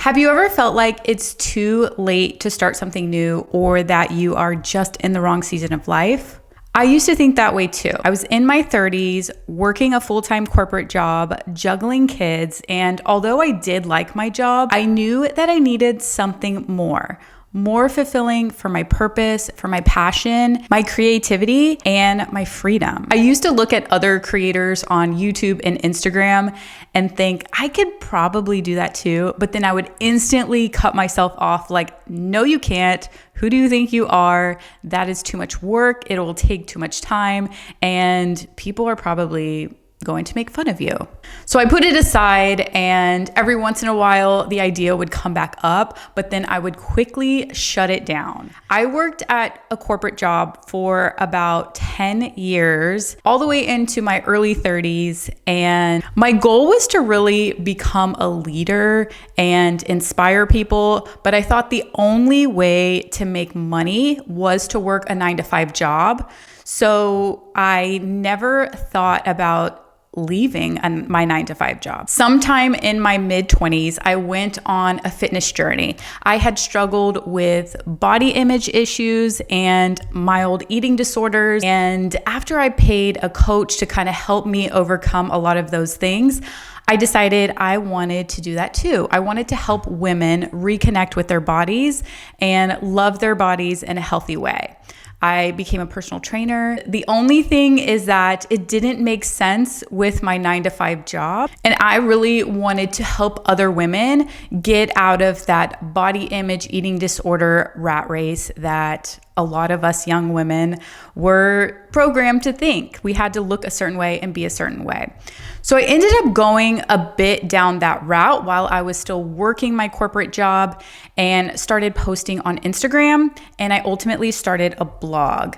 Have you ever felt like it's too late to start something new or that you are just in the wrong season of life? I used to think that way too. I was in my 30s, working a full-time corporate job, juggling kids, and although I did like my job, I knew that I needed something more fulfilling for my purpose, for my passion, my creativity, and my freedom. I used to look at other creators on YouTube and Instagram and think I could probably do that too, but then I would instantly cut myself off like, no, you can't. Who do you think you are? That is too much work. It will take too much time, and people are probably going to make fun of you. So I put it aside, and every once in a while the idea would come back up, but then I would quickly shut it down. I worked at a corporate job for about 10 years, all the way into my early 30s, and my goal was to really become a leader and inspire people, but I thought the only way to make money was to work a 9-to-5 job. So I never thought about leaving my 9-to-5 job. Sometime in my mid-20s, I went on a fitness journey. I had struggled with body image issues and mild eating disorders. And after I paid a coach to kind of help me overcome a lot of those things, I decided I wanted to do that too. I wanted to help women reconnect with their bodies and love their bodies in a healthy way. I became a personal trainer. The only thing is that it didn't make sense with my 9-to-5 job. And I really wanted to help other women get out of that body image eating disorder rat race that a lot of us young women were programmed to think. We had to look a certain way and be a certain way. So I ended up going a bit down that route while I was still working my corporate job and started posting on Instagram, and I ultimately started a blog.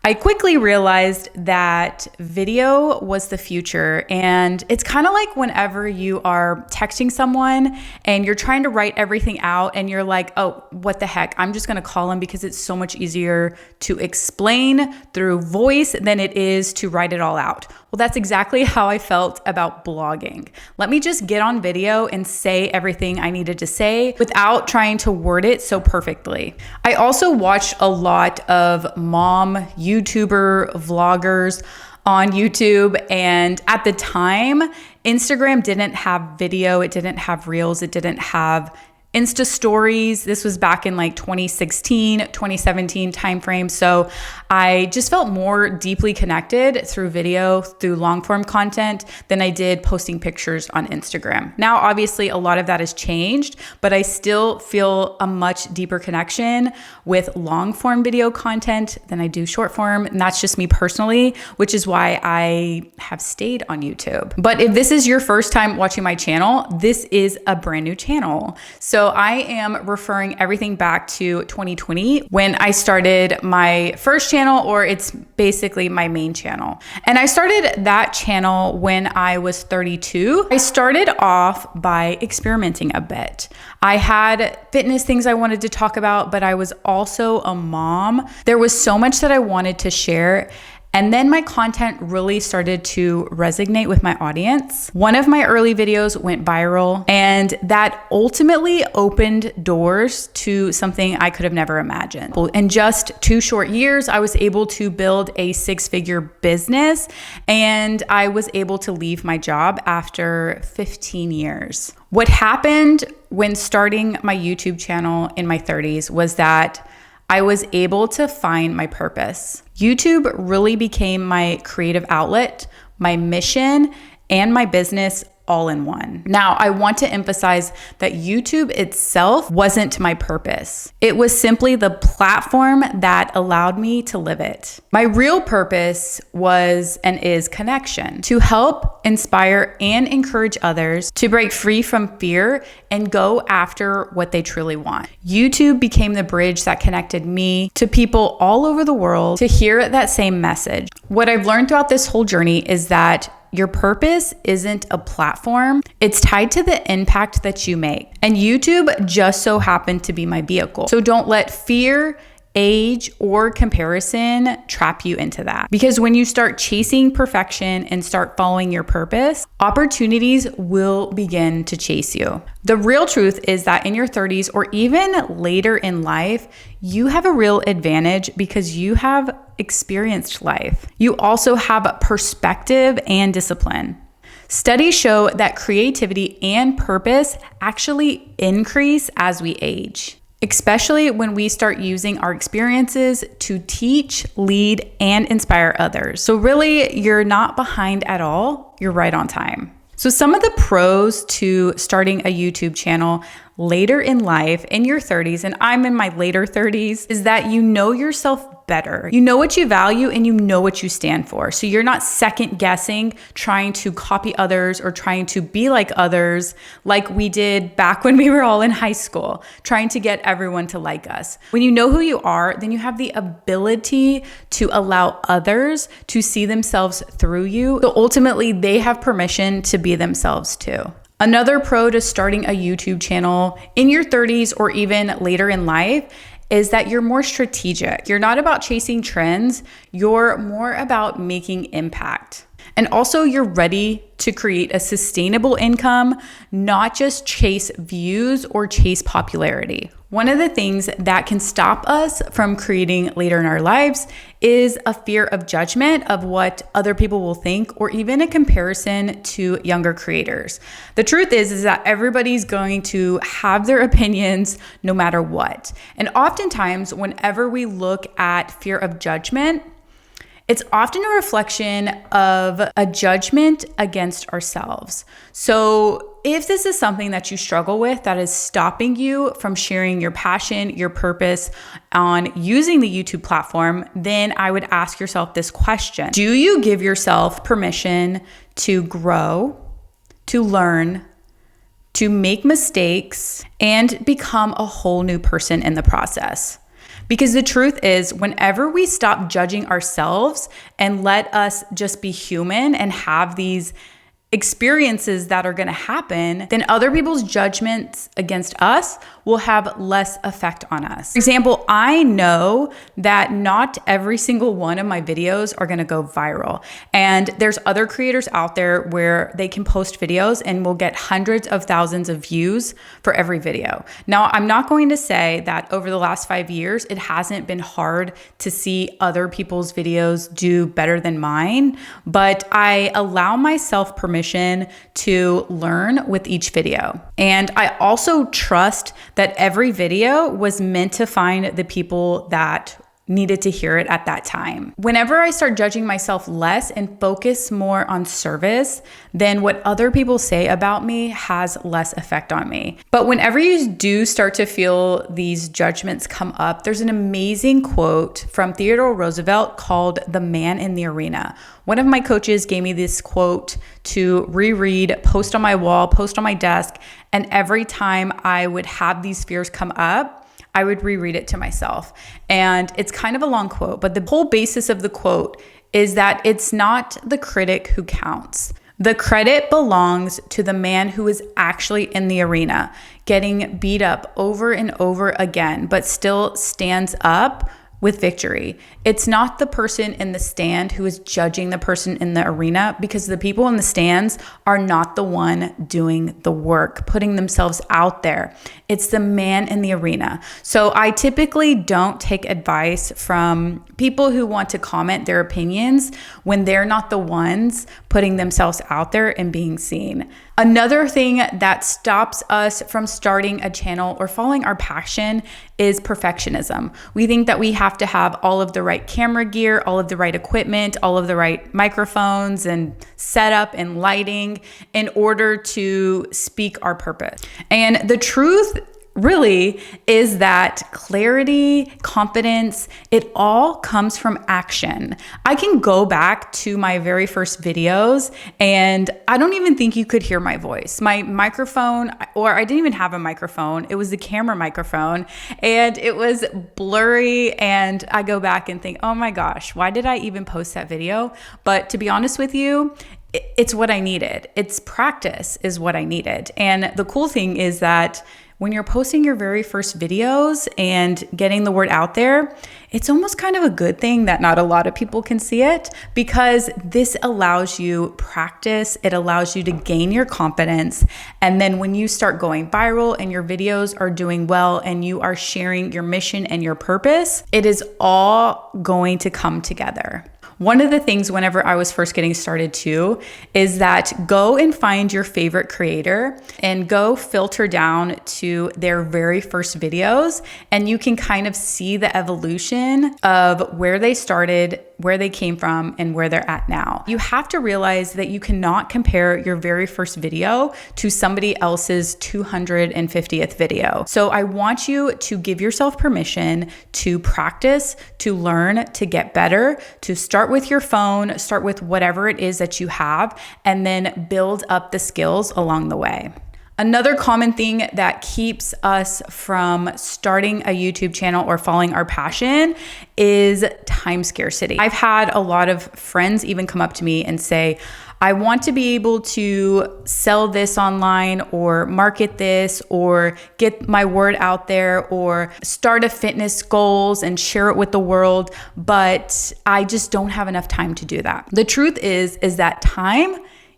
I quickly realized that video was the future, and it's kind of like whenever you are texting someone and you're trying to write everything out and you're like, oh, what the heck? I'm just going to call them because it's so much easier to explain through voice than it is to write it all out. Well, that's exactly how I felt about blogging. Let me just get on video and say everything I needed to say without trying to word it so perfectly. I also watched a lot of mom YouTuber vloggers on YouTube, and at the time, Instagram didn't have video, it didn't have reels, it didn't have Insta stories. This was back in like 2016, 2017 timeframe. So I just felt more deeply connected through video, through long form content than I did posting pictures on Instagram. Now, obviously a lot of that has changed, but I still feel a much deeper connection with long form video content than I do short form. And that's just me personally, which is why I have stayed on YouTube. But if this is your first time watching my channel, this is a brand new channel. So I am referring everything back to 2020 when I started my first channel, or it's basically my main channel. And I started that channel when I was 32. I started off by experimenting a bit. I had fitness things I wanted to talk about, but I was also a mom. There was so much that I wanted to share. And then my content really started to resonate with my audience. One of my early videos went viral, and that ultimately opened doors to something I could have never imagined. In just 2 short years, I was able to build a 6-figure business, and I was able to leave my job after 15 years. What happened when starting my YouTube channel in my 30s was that I was able to find my purpose. YouTube really became my creative outlet, my mission, and my business all in one. Now, I want to emphasize that YouTube itself wasn't my purpose. It was simply the platform that allowed me to live it. My real purpose was and is connection, to help, inspire, and encourage others to break free from fear and go after what they truly want. YouTube became the bridge that connected me to people all over the world to hear that same message. What I've learned throughout this whole journey is that your purpose isn't a platform. It's tied to the impact that you make. And YouTube just so happened to be my vehicle. So don't let fear age, or comparison trap you into that. Because when you start chasing perfection and start following your purpose, opportunities will begin to chase you. The real truth is that in your 30s or even later in life, you have a real advantage because you have experienced life. You also have perspective and discipline. Studies show that creativity and purpose actually increase as we age, especially when we start using our experiences to teach, lead, and inspire others. So really, you're not behind at all. You're right on time. So some of the pros to starting a YouTube channel later in life, in your 30s, and I'm in my later 30s, is that you know yourself better. You know what you value and you know what you stand for. So you're not second guessing, trying to copy others or trying to be like others like we did back when we were all in high school, trying to get everyone to like us. When you know who you are, then you have the ability to allow others to see themselves through you. So ultimately, they have permission to be themselves too. Another pro to starting a YouTube channel in your 30s or even later in life is that you're more strategic. You're not about chasing trends, you're more about making impact. And also, you're ready to create a sustainable income, not just chase views or chase popularity. One of the things that can stop us from creating later in our lives is a fear of judgment of what other people will think, or even a comparison to younger creators. The truth is that everybody's going to have their opinions no matter what. And oftentimes, whenever we look at fear of judgment, it's often a reflection of a judgment against ourselves. So if this is something that you struggle with that is stopping you from sharing your passion, your purpose on using the YouTube platform, then I would ask yourself this question. Do you give yourself permission to grow, to learn, to make mistakes, and become a whole new person in the process? Because the truth is, whenever we stop judging ourselves and let us just be human and have these experiences that are going to happen, then other people's judgments against us will have less effect on us. For example, I know that not every single one of my videos are going to go viral. And there's other creators out there where they can post videos and will get hundreds of thousands of views for every video. Now, I'm not going to say that over the last 5 years, it hasn't been hard to see other people's videos do better than mine, but I allow myself permission to learn with each video. And I also trust that every video was meant to find the people that needed to hear it at that time. Whenever I start judging myself less and focus more on service, then what other people say about me has less effect on me. But whenever you do start to feel these judgments come up, there's an amazing quote from Theodore Roosevelt called "The Man in the Arena." One of my coaches gave me this quote to reread, post on my wall, post on my desk, and every time I would have these fears come up, I would reread it to myself. And it's kind of a long quote, but the whole basis of the quote is that it's not the critic who counts. The credit belongs to the man who is actually in the arena, getting beat up over and over again, but still stands up with victory. It's not the person in the stand who is judging the person in the arena, because the people in the stands are not the one doing the work, putting themselves out there. It's the man in the arena. So I typically don't take advice from people who want to comment their opinions when they're not the ones putting themselves out there and being seen. Another thing that stops us from starting a channel or following our passion is perfectionism. We think that we have to have all of the right camera gear, all of the right equipment, all of the right microphones and setup and lighting in order to speak our purpose. And the truth really is that clarity, confidence, it all comes from action. I can go back to my very first videos and I don't even think you could hear my voice. My microphone, or I didn't even have a microphone. It was the camera microphone and it was blurry, and I go back and think, oh my gosh, why did I even post that video? But to be honest with you, it's what I needed. It's practice is what I needed. And the cool thing is that when you're posting your very first videos and getting the word out there, it's almost kind of a good thing that not a lot of people can see it, because this allows you practice. It allows you to gain your confidence. And then when you start going viral and your videos are doing well and you are sharing your mission and your purpose, it is all going to come together. One of the things whenever I was first getting started too, is that go and find your favorite creator and go filter down to their very first videos, and you can kind of see the evolution of where they started, where they came from, and where they're at now. You have to realize that you cannot compare your very first video to somebody else's 250th video. So I want you to give yourself permission to practice, to learn, to get better, to start with your phone, start with whatever it is that you have, and then build up the skills along the way. Another common thing that keeps us from starting a YouTube channel or following our passion is time scarcity. I've had a lot of friends even come up to me and say, I want to be able to sell this online or market this or get my word out there or start a fitness goals and share it with the world, but I just don't have enough time to do that. The truth is that time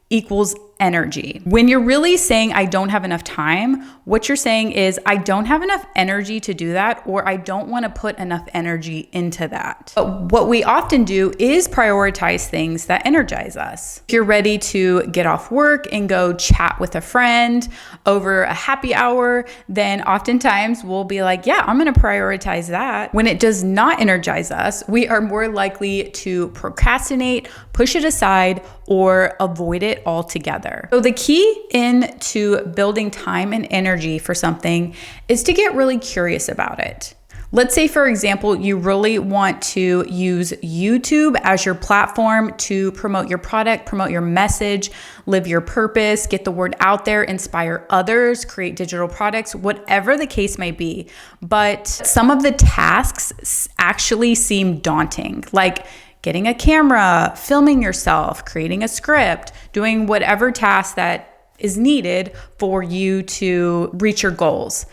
equals energy. When you're really saying, I don't have enough time, what you're saying is, I don't have enough energy to do that, or I don't want to put enough energy into that. But what we often do is prioritize things that energize us. If you're ready to get off work and go chat with a friend over a happy hour, then oftentimes we'll be like, yeah, I'm going to prioritize that. When it does not energize us, we are more likely to procrastinate, push it aside, or avoid it altogether. So the key into building time and energy for something is to get really curious about it. Let's say, for example, you really want to use YouTube as your platform to promote your product, promote your message, live your purpose, get the word out there, inspire others, create digital products, whatever the case may be. But some of the tasks actually seem daunting, like getting a camera, filming yourself, creating a script, doing whatever task that is needed for you to reach your goals.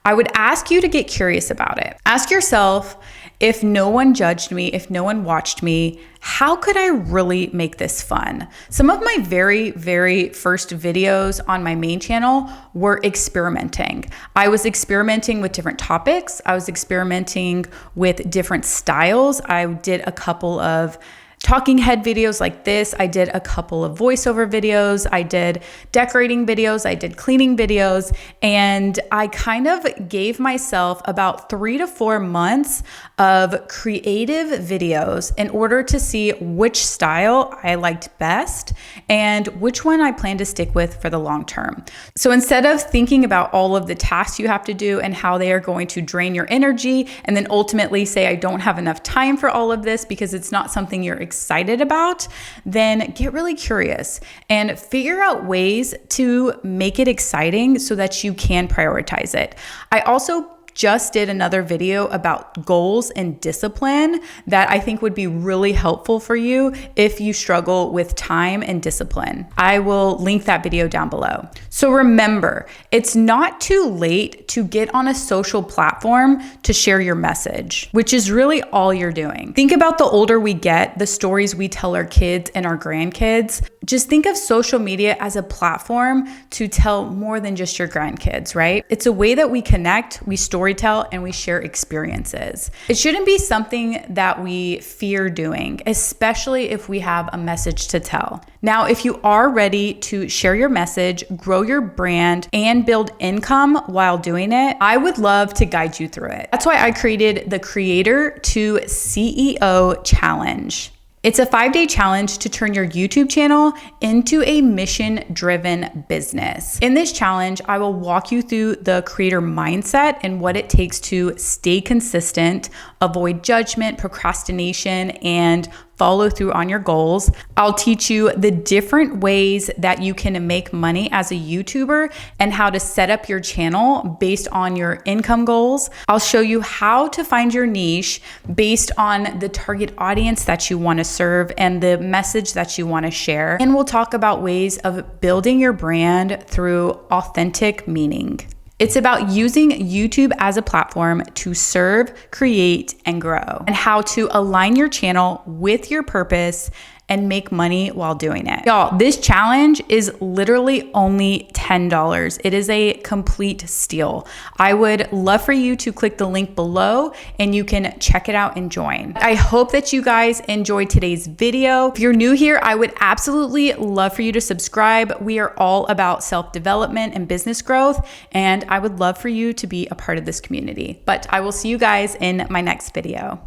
I would ask you to get curious about it. Ask yourself, if no one judged me, if no one watched me, how could I really make this fun? Some of my very, very first videos on my main channel were experimenting. I was experimenting with different topics. I was experimenting with different styles. I did a couple of talking head videos like this. I did a couple of voiceover videos. I did decorating videos. I did cleaning videos. And I kind of gave myself about 3 to 4 months of creative videos in order to see which style I liked best and which one I plan to stick with for the long term. So instead of thinking about all of the tasks you have to do and how they are going to drain your energy and then ultimately say, I don't have enough time for all of this because it's not something you're excited about, then get really curious and figure out ways to make it exciting so that you can prioritize it. I also just did another video about goals and discipline that I think would be really helpful for you if you struggle with time and discipline. I will link that video down below. So remember, it's not too late to get on a social platform to share your message, which is really all you're doing. Think about the older we get, the stories we tell our kids and our grandkids. Just think of social media as a platform to tell more than just your grandkids, right? It's a way that we connect, we storytell, and we share experiences. It shouldn't be something that we fear doing, especially if we have a message to tell. Now, if you are ready to share your message, grow your brand, and build income while doing it, I would love to guide you through it. That's why I created the Creator to CEO Challenge. It's a 5-day challenge to turn your YouTube channel into a mission-driven business. In this challenge, I will walk you through the creator mindset and what it takes to stay consistent, avoid judgment, procrastination, and follow through on your goals. I'll teach you the different ways that you can make money as a YouTuber and how to set up your channel based on your income goals. I'll show you how to find your niche based on the target audience that you want to serve and the message that you want to share. And we'll talk about ways of building your brand through authentic meaning. It's about using YouTube as a platform to serve, create, and grow, and how to align your channel with your purpose and make money while doing it. Y'all, this challenge is literally only $10. It is a complete steal. I would love for you to click the link below and you can check it out and join. I hope that you guys enjoyed today's video. If you're new here, I would absolutely love for you to subscribe. We are all about self-development and business growth, and I would love for you to be a part of this community. But I will see you guys in my next video.